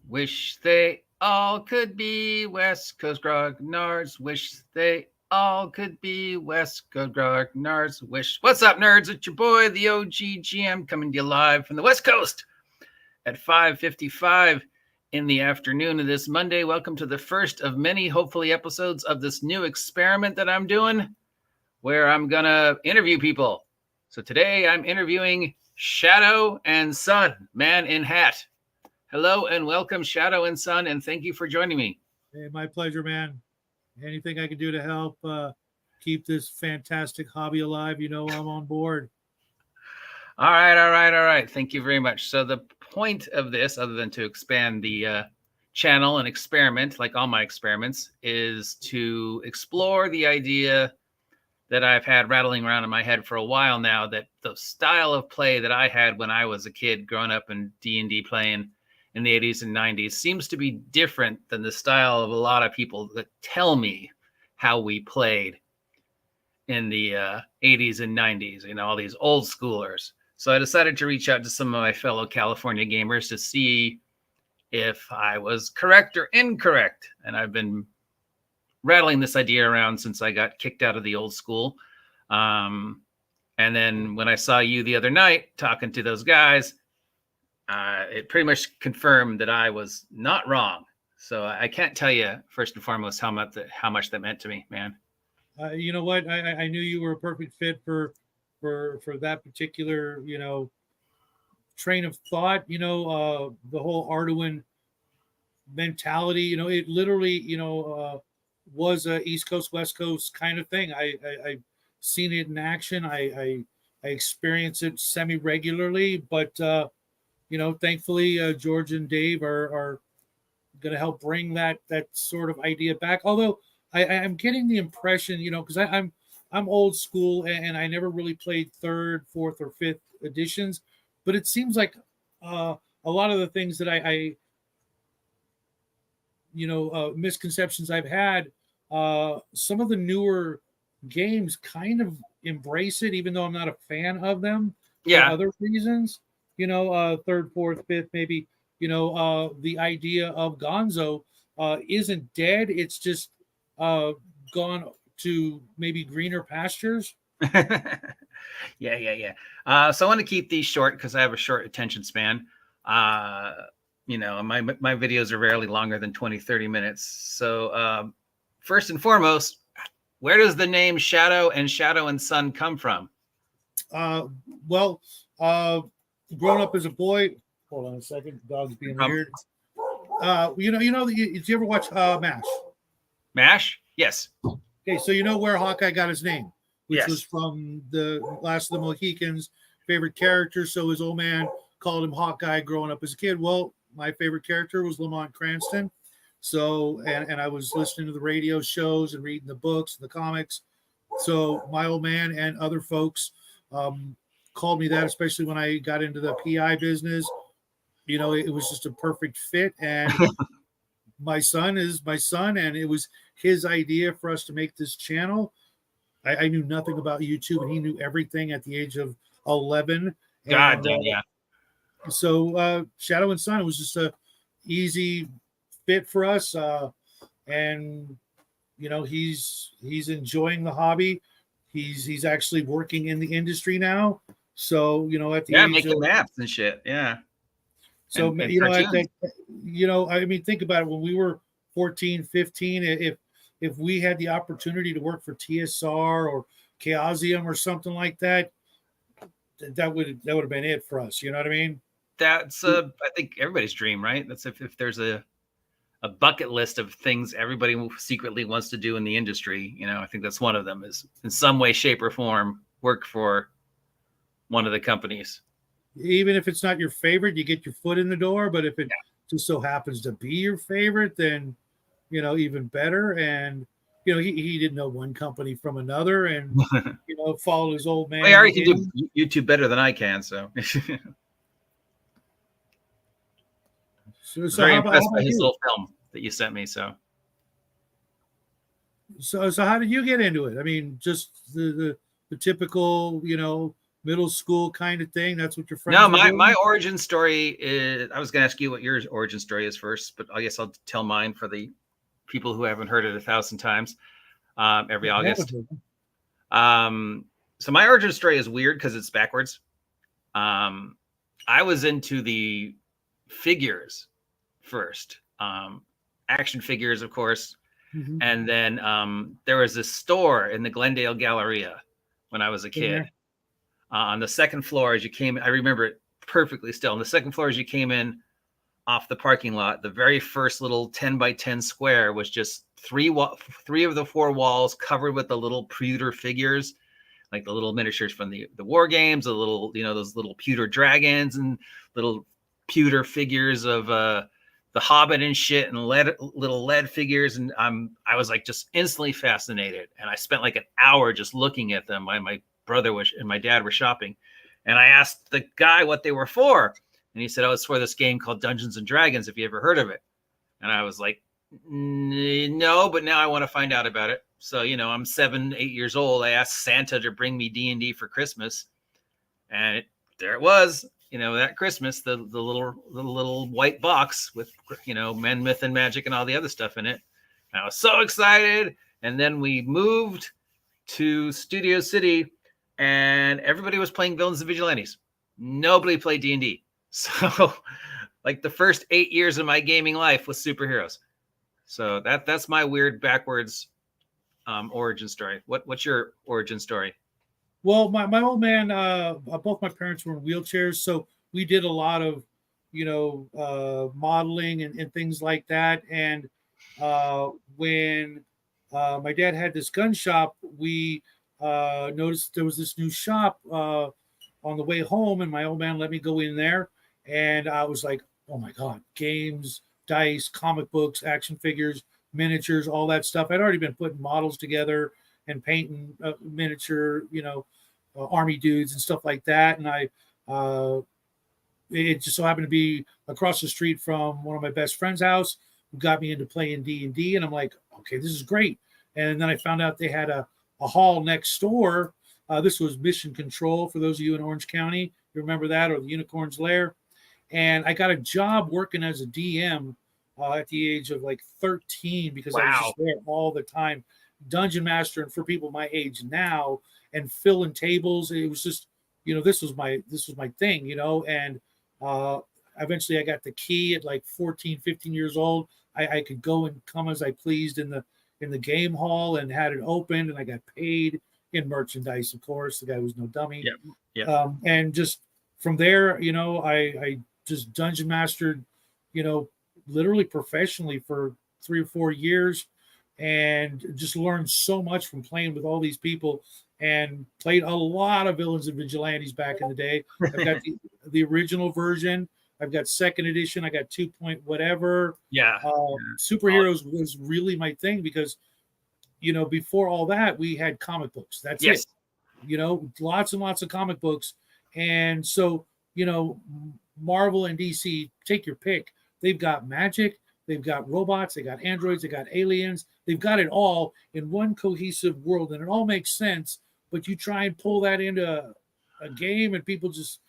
Wish they all could be Westcoast Grognards. Wish they all could be Westcoast Grognards. Wish. What's up, nerds? It's your boy, the OG GM, coming to you live from the West Coast at 5:55 in the afternoon of this Monday. Welcome to the first of many, hopefully, episodes of this new experiment that I'm doing, where I'm gonna interview people. So today I'm interviewing Shadow and Sun, Man in Hat. Hello and welcome, Shadow and Sun, and thank you for joining me. Hey, my pleasure, man. Anything I can do to help keep this fantastic hobby alive, you know, I'm on board. All right. Thank you very much. So the point of this, other than to expand the channel and experiment, like all my experiments, is to explore the idea that I've had rattling around in my head for a while now, that the style of play that I had when I was a kid growing up in D&D playing in the 80s and 90s seems to be different than the style of a lot of people that tell me how we played in the 80s and 90s, you know, all these old schoolers. So I decided to reach out to some of my fellow California gamers to see if I was correct or incorrect. And I've been rattling this idea around since I got kicked out of the old school. And then when I saw you the other night talking to those guys, it pretty much confirmed that I was not wrong. So I can't tell you, first and foremost, how much that meant to me, man. You know what? I knew you were a perfect fit for that particular, you know, train of thought. You know, the whole Arduin mentality. You know, it literally, you know, was a East Coast West Coast kind of thing. I've seen it in action. I experience it semi regularly, but you know, thankfully, George and Dave are going to help bring that sort of idea back. Although I'm getting the impression, you know, because I'm old school and I never really played third, fourth, or fifth editions, but it seems like a lot of the things that I you know, misconceptions I've had, some of the newer games kind of embrace it, even though I'm not a fan of them for other reasons. You know, third, fourth, fifth, maybe, you know, the idea of Gonzo isn't dead. It's just gone to maybe greener pastures. Yeah. So I want to keep these short because I have a short attention span. You know, my videos are rarely longer than 20-30 minutes. So first and foremost, where does the name Shadow and Sun come from? Well, growing up as a boy, hold on a second, the dog's being weird. You know, did you ever watch MASH? MASH? Yes. Okay, so you know where Hawkeye got his name, which yes. was from the Last of the Mohicans' favorite character. So his old man called him Hawkeye growing up as a kid. Well, my favorite character was Lamont Cranston. So, and I was listening to the radio shows and reading the books, the comics. So my old man and other folks called me that, especially when I got into the PI business. You know, it was just a perfect fit. And my son is my son, and it was his idea for us to make this channel. I knew nothing about YouTube, and he knew everything at the age of 11. God damn, yeah. So Shadow and Sun, it was just a easy fit for us. And you know, he's enjoying the hobby. He's actually working in the industry now. So, you know, at the age making of, maps and shit. Yeah. So, and you know, I mean, think about it. When we were 14, 15, if we had the opportunity to work for TSR or Chaosium or something like that, that would have been it for us. You know what I mean? That's I think everybody's dream, right? That's if there's a bucket list of things everybody secretly wants to do in the industry, you know, I think that's one of them, is in some way, shape, or form work for one of the companies. Even if it's not your favorite, you get your foot in the door. But if it just so happens to be your favorite, then, you know, even better. And, you know, he didn't know one company from another, and, you know, followed his old man. Well, I already can do YouTube better than I can, so. So very impressed by his little film that you sent me. So how did you get into it? I mean, just the typical, you know, middle school kind of thing? That's what your friends No, were doing? my origin story is, I was going to ask you what your origin story is first, but I guess I'll tell mine for the people who haven't heard it 1,000 times every August. So my origin story is weird because it's backwards. I was into the figures first, action figures, of course. Mm-hmm. And then there was this store in the Glendale Galleria when I was a kid. On the second floor, as you came, I remember it perfectly still. On the second floor, as you came in off the parking lot, the very first little 10 by 10 square was just three of the four walls covered with the little pewter figures, like the little miniatures from the war games, the little, those little pewter dragons and little pewter figures of the Hobbit and shit, and little lead figures. And I was like just instantly fascinated. And I spent like an hour just looking at them. My brother and my dad were shopping, and I asked the guy what they were for, and he said, "Oh, it's for this game called Dungeons and Dragons. Have you ever heard of it?" And I was like, "No, but now I want to find out about it." So, I'm 7, 8 years old. I asked Santa to bring me D&D for Christmas, and there it was. That Christmas, the little white box with Men, Myth, and Magic and all the other stuff in it. And I was so excited. And then we moved to Studio City, and everybody was playing Villains and Vigilantes. Nobody played D&D. So like the first 8 years of my gaming life was superheroes. So that's my weird backwards origin story. What's your origin story? Well, my old man, both my parents were in wheelchairs, so we did a lot of, modeling and things like that. And when my dad had this gun shop, we noticed there was this new shop on the way home, and my old man let me go in there, and I was like, oh my God, games, dice, comic books, action figures, miniatures, all that stuff. I'd already been putting models together and painting miniature, army dudes and stuff like that. And it just so happened to be across the street from one of my best friend's house, who got me into playing D&D. And I'm like, okay, this is great. And then I found out they had a hall next door. This was Mission Control, for those of you in Orange County. You remember that, or the Unicorn's Lair. And I got a job working as a DM at the age of like 13, because I was just there all the time, dungeon master, and for people my age now, and filling tables. It was just, this was my thing, and eventually I got the key at like 14, 15 years old. I could go and come as I pleased in the game hall, and had it opened, and I got paid in merchandise, of course. The guy was no dummy. Yeah. And just from there, I just dungeon mastered, literally professionally for 3 or 4 years, and just learned so much from playing with all these people, and played a lot of Villains and Vigilantes back in the day. I've got the original version. I've got second edition. I got 2 point whatever. Yeah. Superheroes was really my thing, because, before all that, we had comic books. That's it. Lots and lots of comic books. And so, Marvel and DC, take your pick. They've got magic. They've got robots. They got androids. They got aliens. They've got it all in one cohesive world, and it all makes sense. But you try and pull that into a game, and people just,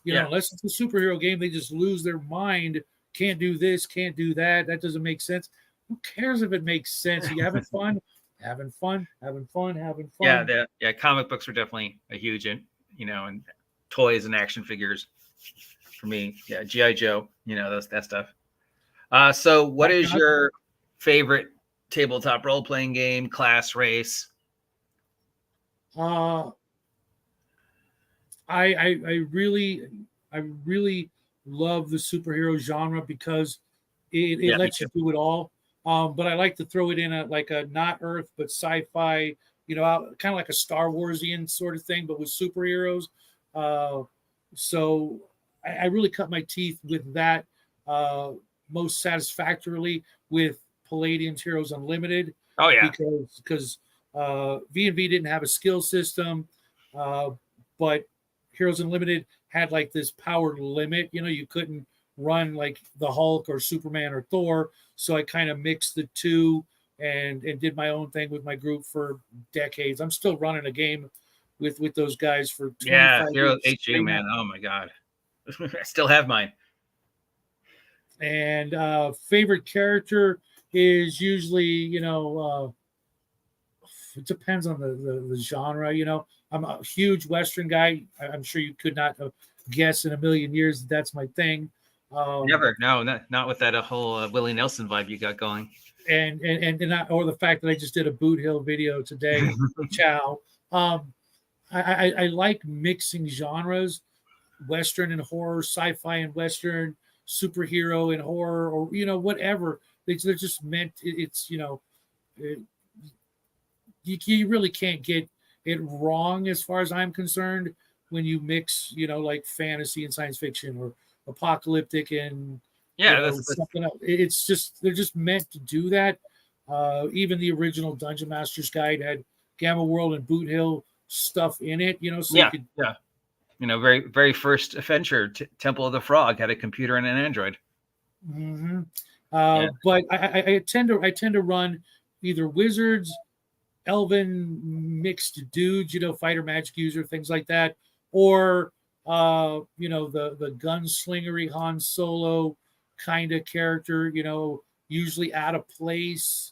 unless it's a superhero game, they just lose their mind. Can't do this, can't do that. That doesn't make sense. Who cares if it makes sense? You having fun? Having fun. Yeah. Comic books were definitely a huge, and toys and action figures for me. Yeah, G.I. Joe. That stuff. So what is your favorite tabletop role-playing game, class, race? I really love the superhero genre, because it lets you do it all. But I like to throw it in a not Earth but sci-fi, kind of like a Star Warsian sort of thing, but with superheroes. So I really cut my teeth with that most satisfactorily with Palladium's Heroes Unlimited. Oh yeah, because V&V didn't have a skill system, but Heroes Unlimited had like this power limit. You couldn't run like the Hulk or Superman or Thor. So I kind of mixed the two and did my own thing with my group for decades. I'm still running a game with those guys for 25 Yeah, Hero years. HU, man. Oh my god. I still have mine. And favorite character is usually, it depends on the genre. I'm a huge Western guy. I'm sure you could not guess in a million years that's my thing. Never. No, not with that whole Willie Nelson vibe you got going. Or the fact that I just did a Boot Hill video today. Ciao. I like mixing genres, Western and horror, sci-fi and Western, superhero and horror, or whatever. They're just meant. You really can't get it wrong as far as I'm concerned when you mix, like fantasy and science fiction or apocalyptic and something else. It's just they're just meant to do that. Even the original Dungeon Master's Guide had Gamma World and Boot Hill stuff in it, so you could, very very first adventure, Temple of the Frog had a computer and an android. Mm-hmm. But I tend to run either wizards, elven mixed dudes, fighter magic user, things like that, or the gunslingery Han Solo kind of character, usually out of place,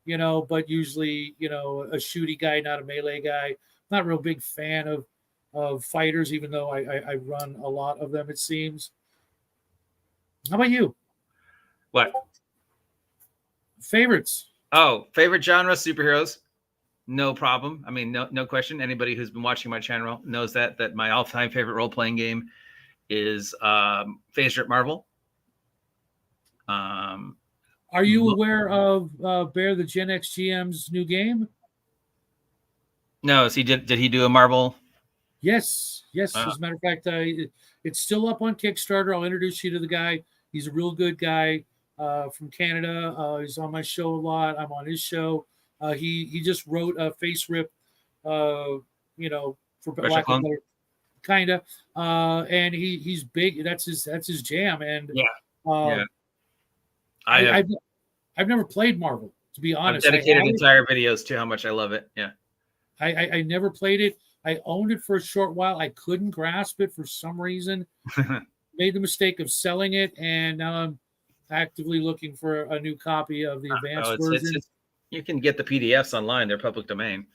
but usually a shooty guy, not a melee guy. Not a real big fan of fighters, even though I run a lot of them, it seems. How about you? What? Favorites? Oh, favorite genre, superheroes. No problem. I mean, no question. Anybody who's been watching my channel knows that my all-time favorite role-playing game is Phaser at Marvel. Are you aware of Bear the Gen X GM's new game? No, did he do a Marvel? Yes. As a matter of fact, it's still up on Kickstarter. I'll introduce you to the guy. He's a real good guy from Canada. He's on my show a lot. I'm on his show. He just wrote a face rip, for lack of better, kind of. And he's big. That's his jam. And I've never played Marvel, to be honest. I've dedicated entire videos to how much I love it. Yeah. I never played it. I owned it for a short while. I couldn't grasp it for some reason. Made the mistake of selling it, and now I'm actively looking for a new copy of the advanced version. You can get the PDFs online; they're public domain.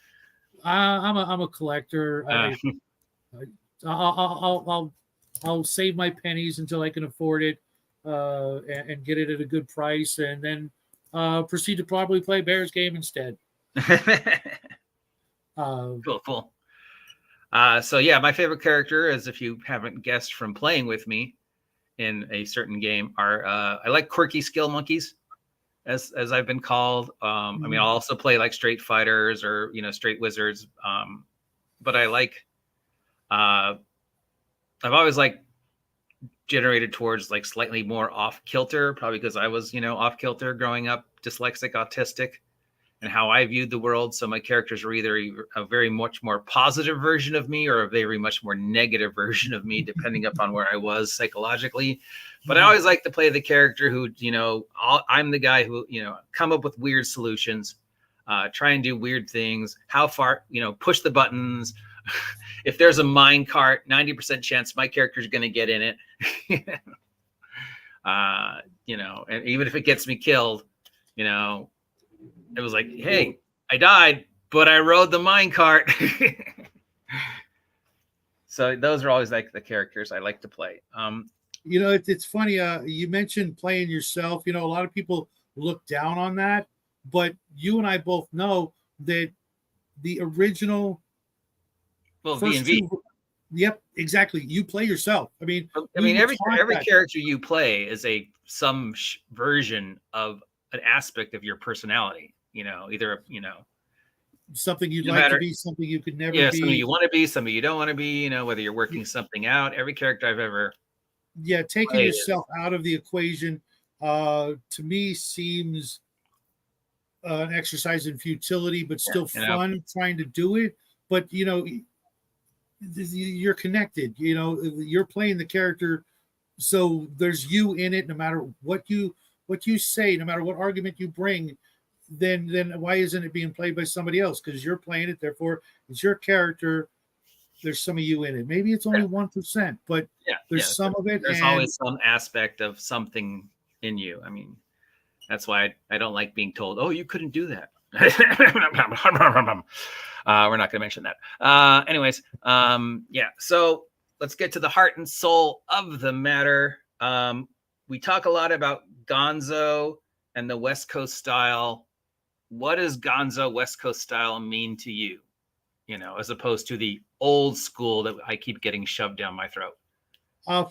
I'm a collector. I'll save my pennies until I can afford it, and get it at a good price, and then proceed to probably play Bear's game instead. Cool. So yeah, my favorite character, as if you haven't guessed from playing with me in a certain game, are I like quirky skill monkeys, as I've been called. I mean, I'll also play like straight fighters or straight wizards. But I like I've always like generated towards like slightly more off kilter, probably because I was off kilter growing up, dyslexic, autistic, and how I viewed the world. So my characters were either a very much more positive version of me or a very much more negative version of me, depending upon where I was psychologically. But I always like to play the character who, I'm the guy who, come up with weird solutions, try and do weird things, how far, push the buttons. If there's a mine cart, 90% chance my character's going to get in it. And even if it gets me killed, it was like, hey, I died, but I rode the minecart. So those are always like the characters I like to play. It's funny. You mentioned playing yourself. A lot of people look down on that, but you and I both know that the original. Well, V&V. Yep, exactly. You play yourself. I mean, every character you play is some version of an aspect of your personality. Either something you'd like to be, something you could never be. Something you want to be, something you don't want to be. Whether you're working something out. Every character I've ever taking yourself out of the equation, to me seems an exercise in futility, but still fun trying to do it. But you're connected. You're playing the character, so there's you in it. No matter what you say, no matter what argument you bring, then why isn't it being played by somebody else? Because you're playing it, therefore it's your character. there's some of you in it. Maybe it's only 1%, but there's some of it. There's always some aspect of something in you. I mean, that's why I don't like being told, "Oh, you couldn't do that." We're not going to mention that. Anyways, so let's get to the heart and soul of the matter. We talk a lot about Gonzo and the West Coast style. What does Gonzo West Coast style mean to you? You know, as opposed to the old school that I keep getting shoved down my throat.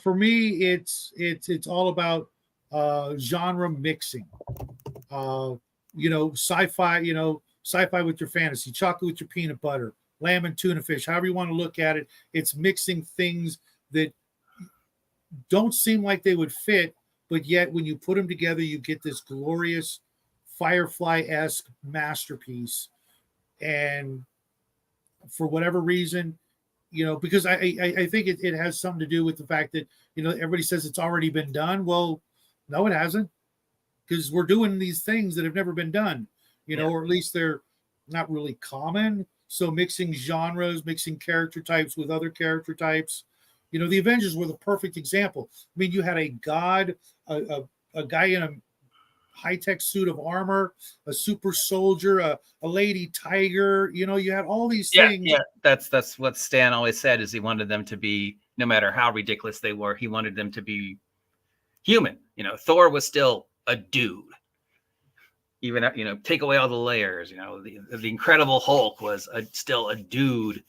For me, it's all about genre mixing. Sci-fi. Sci-fi with your fantasy, chocolate with your peanut butter, lamb and tuna fish. However you want to look at it, it's mixing things that don't seem like they would fit, but yet when you put them together, you get this glorious Firefly-esque masterpiece. And for whatever reason, because I think it has something to do with the fact that, everybody says it's already been done. Well, no, it hasn't, because we're doing these things that have never been done, or at least they're not really common. So mixing genres, mixing character types with other character types. The Avengers were the perfect example. I mean, you had a god, a guy in a high-tech suit of armor, a super soldier, a lady tiger. You had all these things. Yeah, that's what Stan always said, is he wanted them to be, no matter how ridiculous they were, he wanted them to be human. Thor was still a dude. Even, take away all the layers. The Incredible Hulk was still a dude.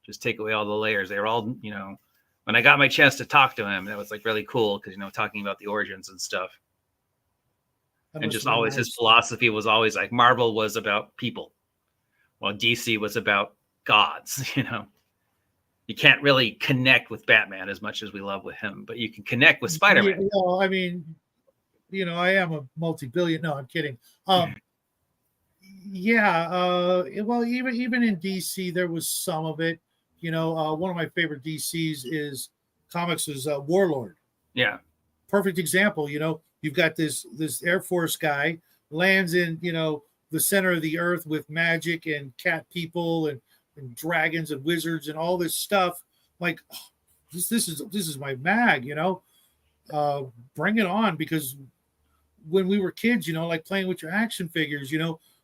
Just take away all the layers. They were all, when I got my chance to talk to him, that was like really cool, because, talking about the origins and stuff. And just always his philosophy was always like Marvel was about people, while DC was about gods. You can't really connect with Batman as much as we love with him, but you can connect with Spider-Man. I mean, I am a multi-billion. No, I'm kidding. Well, even in DC, there was some of it. One of my favorite DCs is Warlord. Yeah. Perfect example. You've got this Air Force guy lands in, the center of the earth with magic and cat people and dragons and wizards and all this stuff. Like, this is my mag, bring it on. Because when we were kids, like playing with your action figures,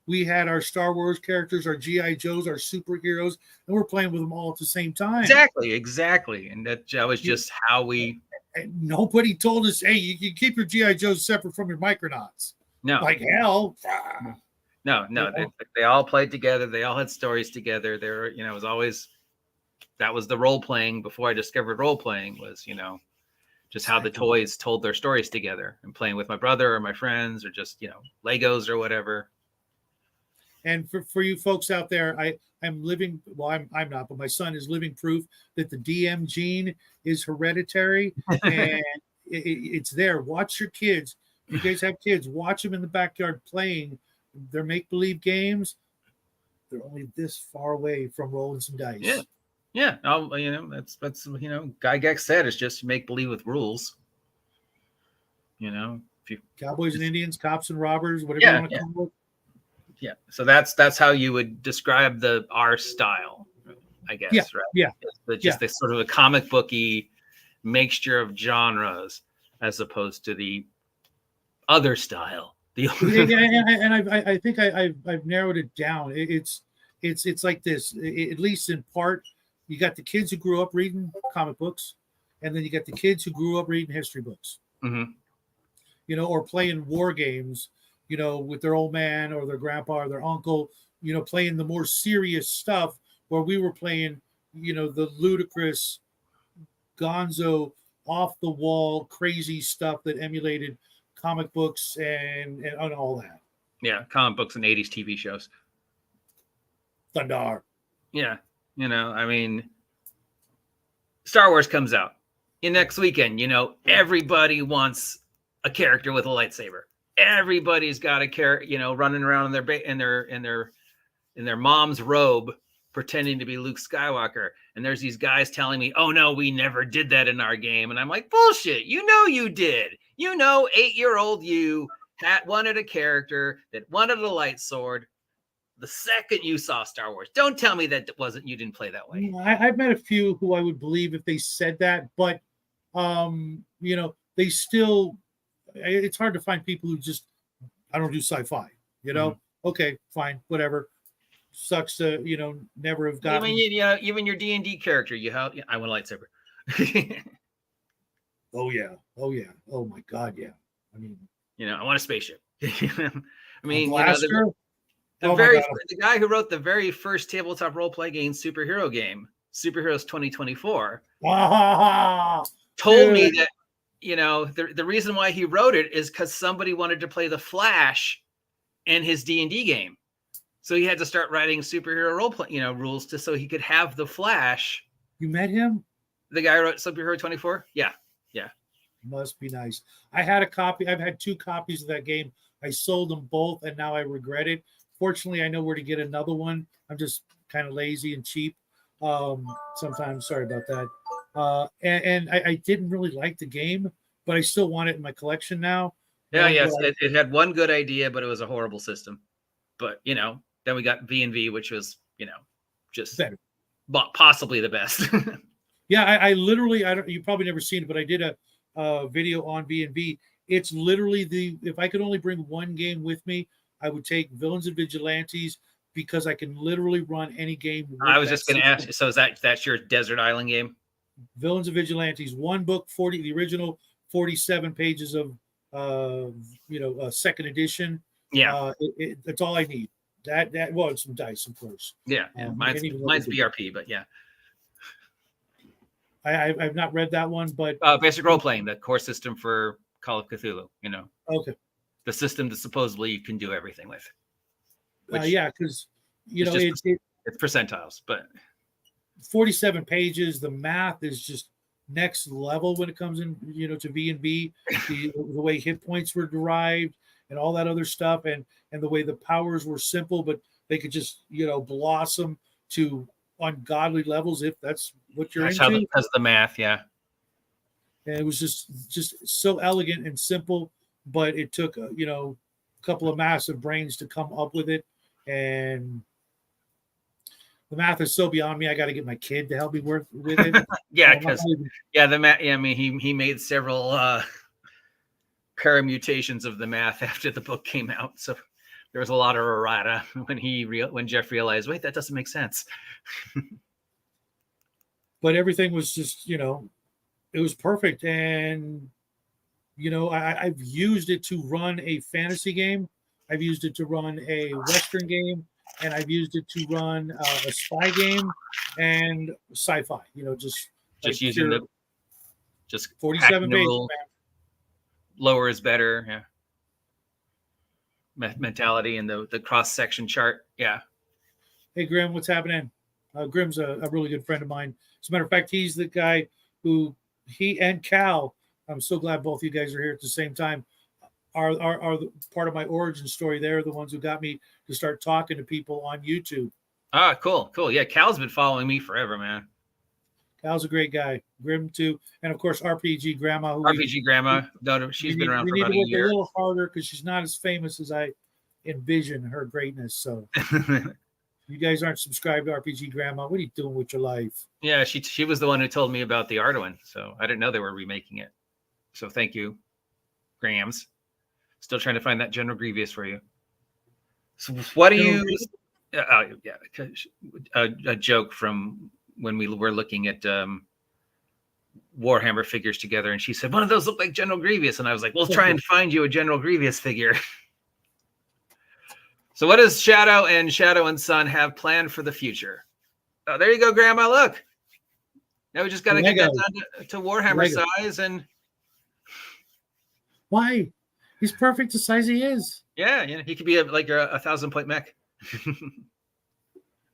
we had our Star Wars characters, our G.I. Joes, our superheroes, and we're playing with them all at the same time. Exactly. And that was just how we... And nobody told us, hey, you keep your G.I. Joes separate from your Micronauts. No. Like hell. No. They all played together. They all had stories together. There, it was always... That was the role-playing before I discovered role-playing was, just how the toys told their stories together, and playing with my brother or my friends or just, Legos or whatever. And for you folks out there, I'm living, well, I'm not, but my son is living proof that the DM gene is hereditary, and it's there. Watch your kids. If you guys have kids, watch them in the backyard playing their make-believe games. They're only this far away from rolling some dice. Yeah. That's Gygax said, it's just make-believe with rules. If you Cowboys and Indians, cops and robbers, whatever you want to call it. Yeah, so that's how you would describe our style, I guess, right? Yeah. Just this sort of a comic booky mixture of genres, as opposed to the other style. And I think I've narrowed it down. It's like this, at least in part. You got the kids who grew up reading comic books, and then you got the kids who grew up reading history books. Mm-hmm. Or playing war games. With their old man or their grandpa or their uncle, playing the more serious stuff, where we were playing, the ludicrous Gonzo, off the wall, crazy stuff that emulated comic books and all that. Yeah, comic books and 80s TV shows. Thunder. Yeah, Star Wars comes out next weekend. Everybody wants a character with a lightsaber. Everybody's got a character, running around in their mom's robe, pretending to be Luke Skywalker. And there's these guys telling me, "Oh no, we never did that in our game." And I'm like, "Bullshit! You did. 8-year-old you wanted a character that wanted a light sword the second you saw Star Wars. Don't tell me that you didn't play that way. I've met a few who I would believe if they said that, but they still. It's hard to find people who just I don't do sci-fi. Okay, fine, whatever. Sucks to never have gotten. Even your D&D character, I want a lightsaber. Oh yeah. Oh my God, yeah. I mean, I want a spaceship. I mean, the guy who wrote the very first tabletop role play game superhero game, Superheroes 2024, told me that the reason why he wrote it is because somebody wanted to play the Flash in his D&D game. So he had to start writing superhero role play, rules so he could have the Flash. You met him? The guy who wrote Superhero 24? Yeah. Must be nice. I had a copy. I've had 2 copies of that game. I sold them both, and now I regret it. Fortunately, I know where to get another one. I'm just kind of lazy and cheap. Sometimes, sorry about that. And I didn't really like the game, but I still want it in my collection now. Yeah, yes. It had one good idea, but it was a horrible system. But, then we got V&V, which was, just better. Possibly the best. Yeah, I literally, you probably never seen it, but I did a video on V&V. It's literally if I could only bring one game with me, I would take Villains and Vigilantes because I can literally run any game. I was just going to ask you, so that's your Desert Island game? Villains and Vigilantes, one book, the original 47 pages of, second edition. Yeah. That's all I need. Well, some dice, of course. Yeah. Mine's BRP, but yeah. I've not read that one, but basic role playing, the core system for Call of Cthulhu. Okay. The system that supposedly you can do everything with. Because it's percentiles, but 47 pages. The math is just next level when it comes in, to V&V. The way hit points were derived and all that other stuff, and the way the powers were simple, but they could just blossom to ungodly levels if that's what you're into. Because of the math, yeah. And it was just so elegant and simple, but it took a couple of massive brains to come up with it, and the math is so beyond me. I got to get my kid to help me work with it. The math. Yeah, I mean, he made several paramutations of the math after the book came out, so there was a lot of errata when Jeff realized, wait, that doesn't make sense. But everything was just, it was perfect. And, I've used it to run a fantasy game. I've used it to run a Western game. And I've used it to run a spy game and sci-fi, just using just 47 pages. Lower is better. Yeah. Mentality and the cross-section chart. Yeah. Hey, Grim, what's happening? Grim's a really good friend of mine. As a matter of fact, he's the guy who he and Cal, I'm so glad both you guys are here at the same time, are the part of my origin story. They're the ones who got me to start talking to people on YouTube. Ah, cool. Yeah, Cal's been following me forever, man. Cal's a great guy. Grim, too. And, of course, RPG Grandma. Grandma. No, she's been around for about a year. We need to work a little harder because she's not as famous as I envision her greatness. So you guys aren't subscribed to RPG Grandma. What are you doing with your life? Yeah, she was the one who told me about the Arduin. So I didn't know they were remaking it. So thank you, Grams. Still trying to find that General Grievous for you. So what do you... a joke from when we were looking at Warhammer figures together, and she said, one of those look like General Grievous. And I was like, we'll try and find you a General Grievous figure. So what does Shadow and Son have planned for the future? Oh, there you go, Grandma. Look. Now we just got to get that down to Warhammer size. And why? He's perfect the size he is. Yeah, he could be like a 1,000-point mech.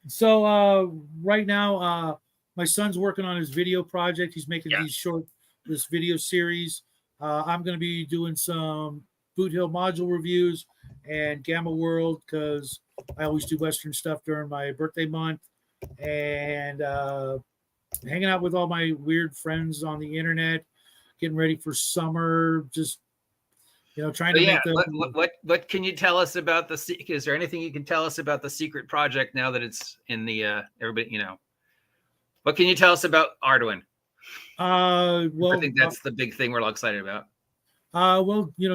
So right now, my son's working on his video project. He's making this video series. I'm going to be doing some Boot Hill module reviews and Gamma World because I always do Western stuff during my birthday month, and hanging out with all my weird friends on the internet, getting ready for summer, just trying So to yeah, make the what can you tell us about is there anything you can tell us about the secret project now that it's in the everybody, what can you tell us about Arduin? I think that's the big thing we're all excited about.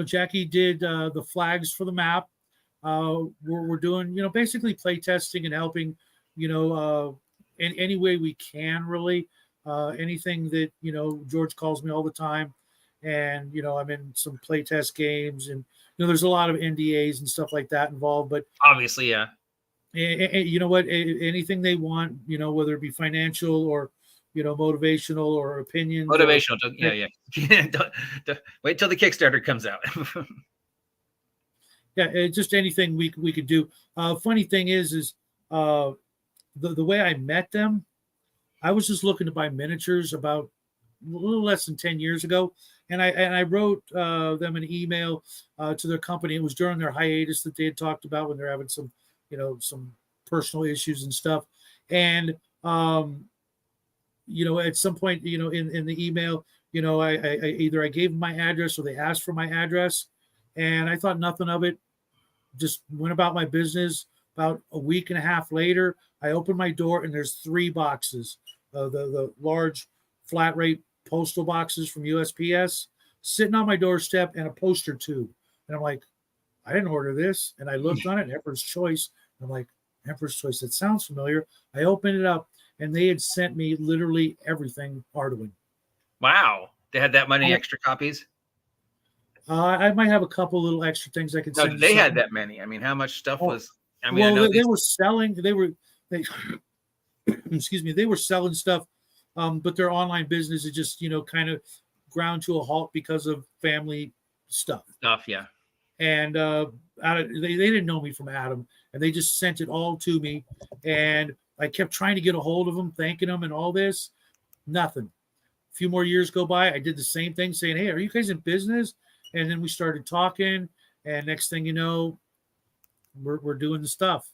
Jackie did the flags for the map. We're doing, basically play testing and helping, in any way we can, really. Anything that, George calls me all the time. And, I'm in some play test games, and, there's a lot of NDAs and stuff like that involved. But obviously, yeah. You know what? Anything they want, whether it be financial or, motivational or opinions. Motivational. Yeah. Don't wait till the Kickstarter comes out. Yeah, just anything we could do. Funny thing is the way I met them, I was just looking to buy miniatures about a little less than 10 years ago, and I wrote them an email to their company. It was during their hiatus that they had talked about when they're having some, some personal issues and stuff, and at some point, in the email, I either I gave them my address or they asked for my address, and I thought nothing of it. Just went about my business. About a week and a half later, I opened my door and there's 3 boxes, the large flat rate postal boxes from USPS sitting on my doorstep, and a poster tube. And I'm like, I didn't order this. And I looked on it, Emperor's Choice. I'm like, Emperor's Choice, that sounds familiar. I opened it up, and they had sent me literally everything Arduin. Wow. They had that many extra copies? I might have a couple little extra things I could send. No, they had that many. I mean, how much stuff was? I mean, well, they were selling. Excuse me. They were selling stuff, but their online business is just kind of ground to a halt because of family stuff. Yeah. And they didn't know me from Adam, and they just sent it all to me. And I kept trying to get a hold of them, thanking them, and all this. Nothing. A few more years go by. I did the same thing, saying, "Hey, are you guys in business?" And then we started talking, and next thing you know, we're doing the stuff.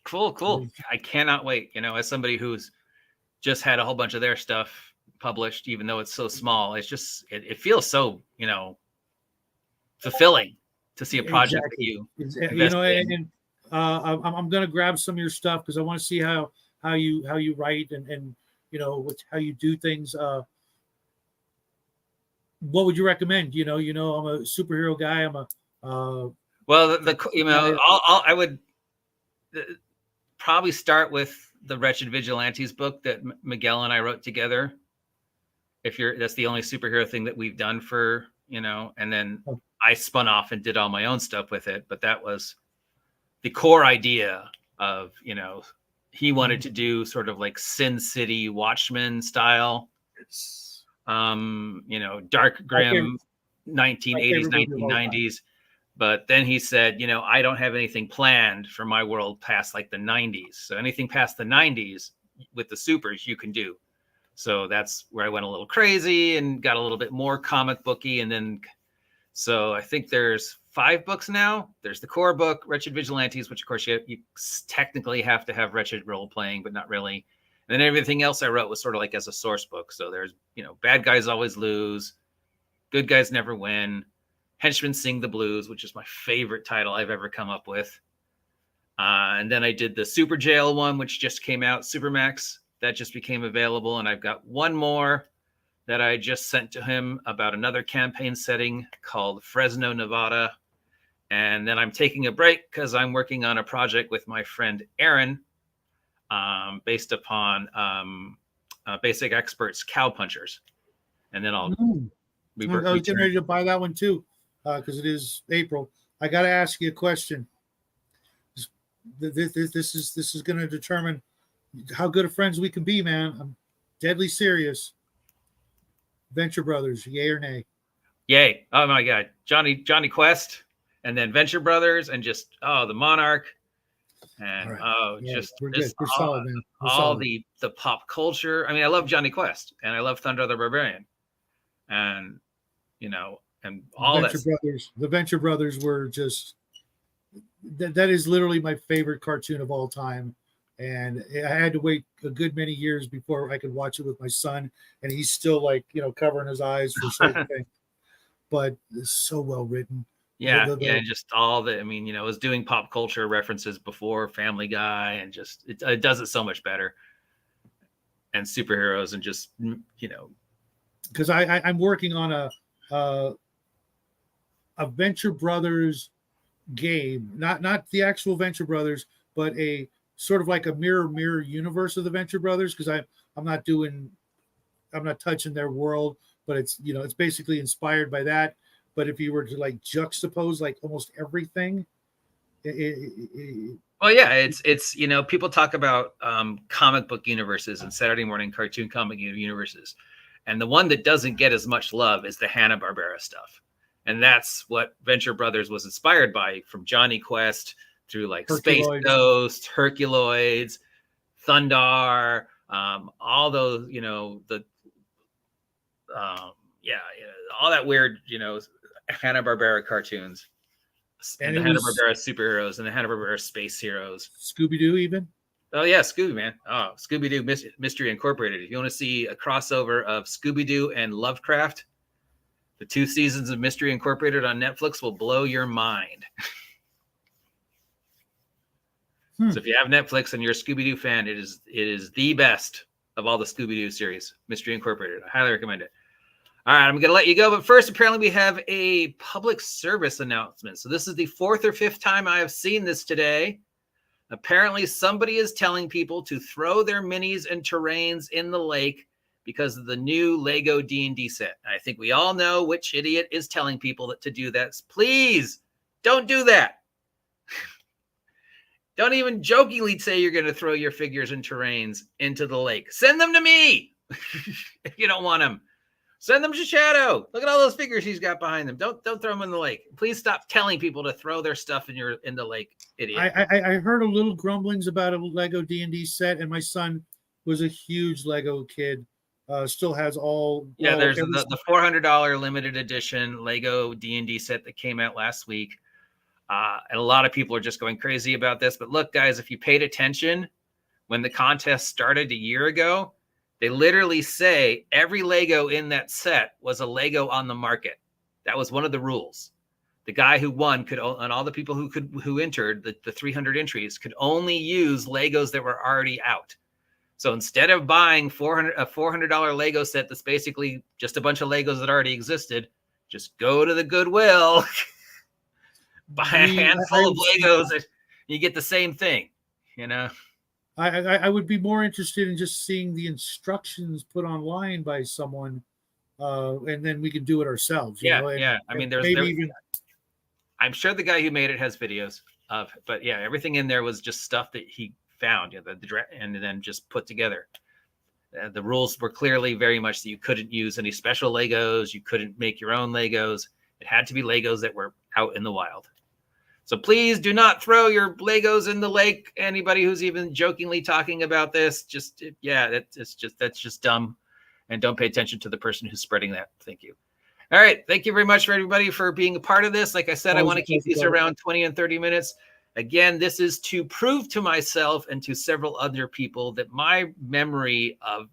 Cool. I cannot wait. As somebody who's just had a whole bunch of their stuff published, even though it's so small, it's just it feels so fulfilling to see a project that you and I'm gonna grab some of your stuff because I want to see how you write and how you do things. What would you recommend? I'm a superhero guy. I'm a I would probably start with the Wretched Vigilantes book that Miguel and I wrote together. That's the only superhero thing that we've done for, and then I spun off and did all my own stuff with it. But that was the core idea of, he wanted to do sort of like Sin City Watchmen style, dark, grim 1980s, 1990s. But then he said, I don't have anything planned for my world past like the 90s. So anything past the 90s with the supers you can do. So that's where I went a little crazy and got a little bit more comic booky. And then, so I think there's 5 books now. There's the core book, Wretched Vigilantes, which of course you technically have to have Wretched role playing, but not really. And then everything else I wrote was sort of like as a source book. So there's, bad guys always lose, good guys never win, henchmen sing the blues, which is my favorite title I've ever come up with. And then I did the Super Jail one, which just came out, Supermax. That just became available. And I've got one more that I just sent to him about another campaign setting called Fresno, Nevada. And then I'm taking a break because I'm working on a project with my friend Aaron, based upon Basic Experts Cowpunchers. And then I'll be I was getting ready to buy that one too, because it is April. I got to ask you a question. This is going to determine how good of friends we can be, man. I'm deadly serious. Venture Brothers, yay or nay? Yay! Oh my God, Johnny Quest, and then Venture Brothers, and just the Monarch, and we're good. We're solid, man. The pop culture. I mean, I love Johnny Quest, and I love Thunder the Barbarian, and and all that. The Venture Brothers were just that is literally my favorite cartoon of all time. And I had to wait a good many years before I could watch it with my son, and he's still covering his eyes for certain things. but it's so well written. Yeah, yeah, and just all the, I mean, you know, it was doing pop culture references before Family Guy, and just it does it so much better. And superheroes, and just, you know, because I'm working on a Venture Brothers game, not the actual Venture Brothers, but a sort of like a mirror universe of the Venture Brothers, because I'm not touching their world, but it's, you know, it's basically inspired by that. But if you were to like juxtapose like almost everything, well, yeah, it's you know, people talk about comic book universes and Saturday morning cartoon comic universes, and the one that doesn't get as much love is the Hanna-Barbera stuff, and that's what Venture Brothers was inspired by, from Johnny Quest through like Space Ghost, Herculoids, Thundar, all those, you know, the all that weird, you know, Hanna-Barbera cartoons, and the Hanna-Barbera superheroes, and the Hanna-Barbera space heroes. Scooby-Doo even? Oh, yeah, Scooby, man. Oh, Scooby-Doo Mystery Incorporated. If you want to see a crossover of Scooby-Doo and Lovecraft, the 2 seasons of Mystery Incorporated on Netflix will blow your mind. So if you have Netflix and you're a Scooby-Doo fan, it is the best of all the Scooby-Doo series, Mystery Incorporated. I highly recommend it. All right, I'm going to let you go. But first, apparently we have a public service announcement. So this is the 4th or 5th time I have seen this today. Apparently somebody is telling people to throw their minis and terrains in the lake because of the new Lego D&D set. I think we all know which idiot is telling people to do that. Please don't do that. Don't even jokingly say you're going to throw your figures and terrains into the lake. Send them to me if you don't want them. Send them to Shadow. Look at all those figures he's got behind them. Don't throw them in the lake. Please stop telling people to throw their stuff in the lake, idiot. I heard a little grumblings about a Lego D&D set, and my son was a huge Lego kid. Still has all. Yeah, there's the $400 limited edition Lego D&D set that came out last week. And a lot of people are just going crazy about this. But look, guys, if you paid attention when the contest started a year ago, they literally say every Lego in that set was a Lego on the market. That was one of the rules. The guy who won could, and all the people who entered, the 300 entries, could only use Legos that were already out. So instead of buying a $400 Lego set that's basically just a bunch of Legos that already existed, just go to the Goodwill, buy a handful of Legos, and you get the same thing, you know? I would be more interested in just seeing the instructions put online by someone, and then we can do it ourselves. Yeah. I mean, I'm sure the guy who made it has videos of, but yeah, everything in there was just stuff that he found, and then just put together. The rules were clearly very much that you couldn't use any special Legos. You couldn't make your own Legos. It had to be Legos that were out in the wild. So please do not throw your Legos in the lake. Anybody who's even jokingly talking about this, that's just dumb, and don't pay attention to the person who's spreading that. Thank you. All right. Thank you very much for everybody for being a part of this. Like I said, I want to keep these around 20 and 30 minutes. Again, this is to prove to myself and to several other people that my memory of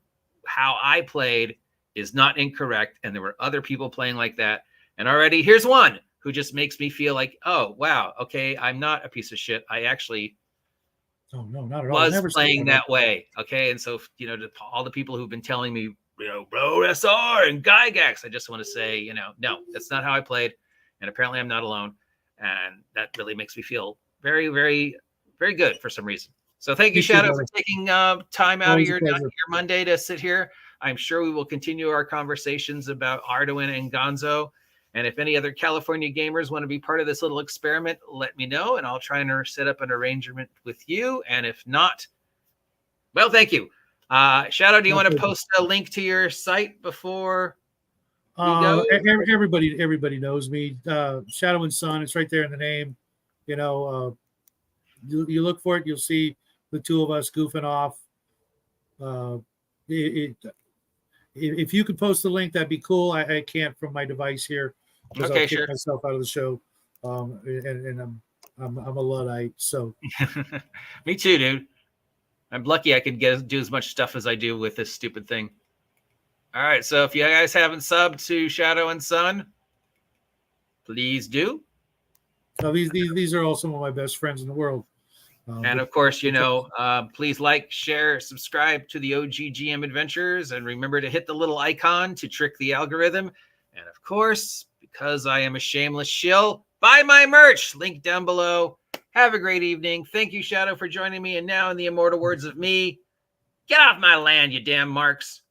how I played is not incorrect. And there were other people playing like that. And already here's one who just makes me feel like, oh, wow, okay, I'm not a piece of shit. I actually not at all. Was playing that way. Okay. And so, you know, to all the people who've been telling me, you know, bro, SR and Gygax, I just want to say, you know, no, that's not how I played. And apparently I'm not alone. And that really makes me feel very, very, very good for some reason. So thank you, Shadow, for taking time out of your Monday to sit here. I'm sure we will continue our conversations about Arduin and Gonzo. And if any other California gamers want to be part of this little experiment, let me know, and I'll try and set up an arrangement with you. And if not, well, thank you. Shadow, do you want to post a link to your site before we go? Everybody knows me. Shadow and Sun, it's right there in the name. You know, you look for it, you'll see the two of us goofing off. If you could post the link, that'd be cool. I can't from my device here. Okay, I'll kick myself out of the show. And I'm a Luddite, so. Me too, dude. I'm lucky I could do as much stuff as I do with this stupid thing. All right, so if you guys haven't subbed to Shadow and Sun, please do. So these are all some of my best friends in the world. And of course, please like, share, subscribe to the OGGM Adventures, and remember to hit the little icon to trick the algorithm. And of course, because I am a shameless shill, buy my merch, link down below. Have a great evening. Thank you, Shadow, for joining me. And now, in the immortal words of me, get off my land, you damn marks.